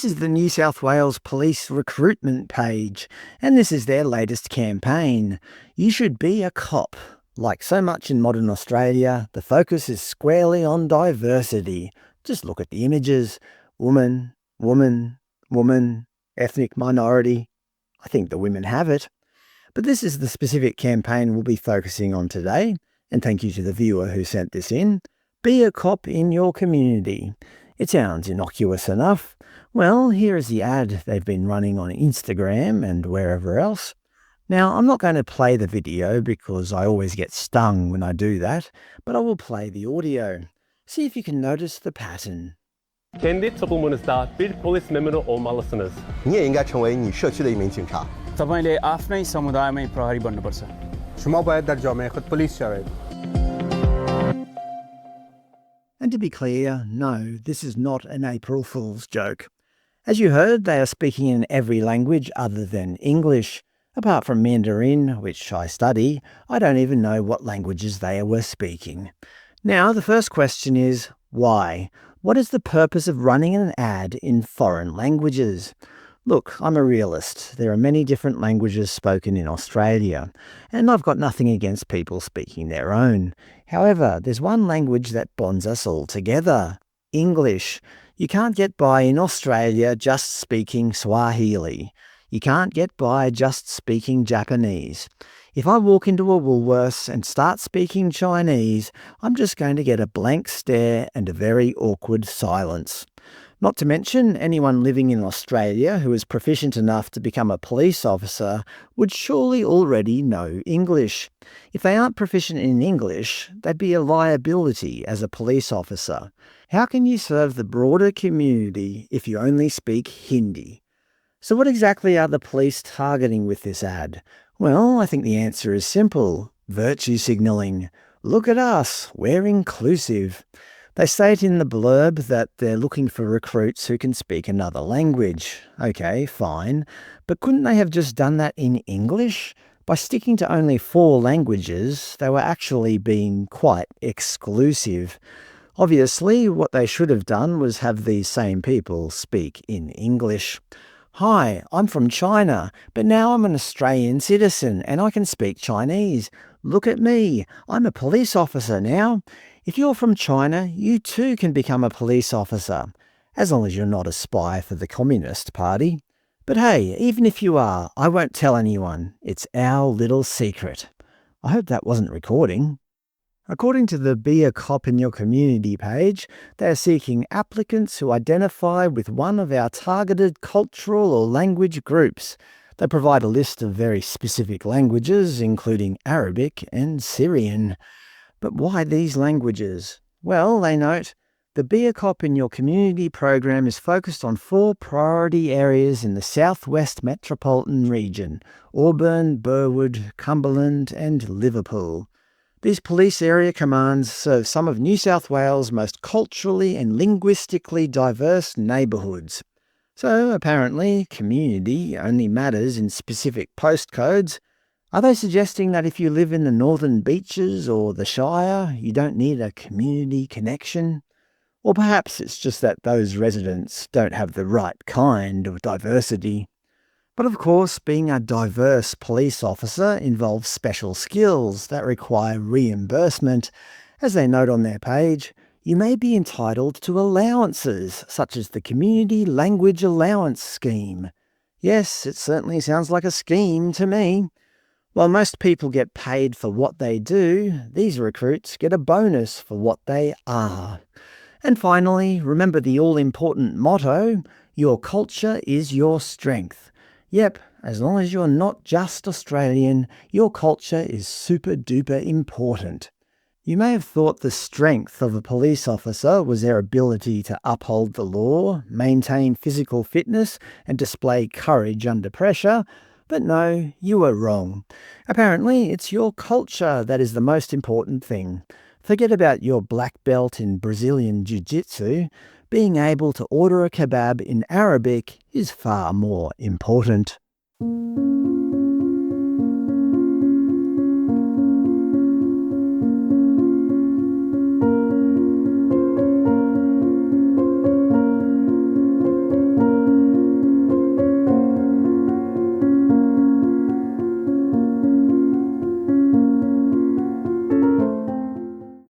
This is the New South Wales Police recruitment page, and this is their latest campaign. You should be a cop. Like so much in modern Australia, the focus is squarely on diversity. Just look at the images. Woman, woman, woman, ethnic minority. I think the women have it. But this is the specific campaign we'll be focusing on today, and thank you to the viewer who sent this in. Be a cop in your community. It sounds innocuous enough. Well, here is the ad they've been running on Instagram and wherever else. Now, I'm not going to play the video because I always get stung when I do that, but I will play the audio. See if you can notice the pattern. Kendi toplumunuzda bir polis memuru olmalısınız. 你也应该成为你社区的一名警察。 तपाईले आफ्नै समुदायमै प्रहरी बन्नुपर्छ। شما باید در جامعه خود پلیس شوید. And to be clear, no, this is not an April Fool's joke. As you heard, they are speaking in every language other than English. Apart from Mandarin, which I study, I don't even know what languages they were speaking. Now, the first question is, why? What is the purpose of running an ad in foreign languages? Look, I'm a realist. There are many different languages spoken in Australia, and I've got nothing against people speaking their own. However, there's one language that bonds us all together: English. You can't get by in Australia just speaking Swahili. You can't get by just speaking Japanese. If I walk into a Woolworths and start speaking Chinese, I'm just going to get a blank stare and a very awkward silence. Not to mention, anyone living in Australia who is proficient enough to become a police officer would surely already know English. If they aren't proficient in English, they'd be a liability as a police officer. How can you serve the broader community if you only speak Hindi? So what exactly are the police targeting with this ad? Well, I think the answer is simple: virtue signalling. Look at us, we're inclusive. They state in the blurb that they're looking for recruits who can speak another language. Okay, fine. But couldn't they have just done that in English? By sticking to only 4 languages, they were actually being quite exclusive. Obviously, what they should have done was have these same people speak in English. Hi, I'm from China, but now I'm an Australian citizen and I can speak Chinese. Look at me, I'm a police officer now. If you're from China, you too can become a police officer, as long as you're not a spy for the Communist Party. But hey, even if you are, I won't tell anyone. It's our little secret. I hope that wasn't recording. According to the Be a Cop in Your Community page, they are seeking applicants who identify with one of our targeted cultural or language groups. They provide a list of very specific languages, including Arabic and Syrian. But why these languages? Well, they note, the Be a Cop in Your Community program is focused on 4 priority areas in the southwest metropolitan region: Auburn, Burwood, Cumberland and Liverpool. These police area commands serve some of New South Wales' most culturally and linguistically diverse neighbourhoods. So apparently, community only matters in specific postcodes. Are they suggesting that if you live in the Northern Beaches or the Shire, you don't need a community connection? Or perhaps it's just that those residents don't have the right kind of diversity. But of course, being a diverse police officer involves special skills that require reimbursement. As they note on their page, you may be entitled to allowances, such as the Community Language Allowance Scheme. Yes, it certainly sounds like a scheme to me. While most people get paid for what they do, these recruits get a bonus for what they are. And finally, remember the all-important motto: your culture is your strength. Yep, as long as you're not just Australian, your culture is super-duper important. You may have thought the strength of a police officer was their ability to uphold the law, maintain physical fitness, and display courage under pressure. But no, you were wrong. Apparently, it's your culture that is the most important thing. Forget about your black belt in Brazilian Jiu-Jitsu. Being able to order a kebab in Arabic is far more important.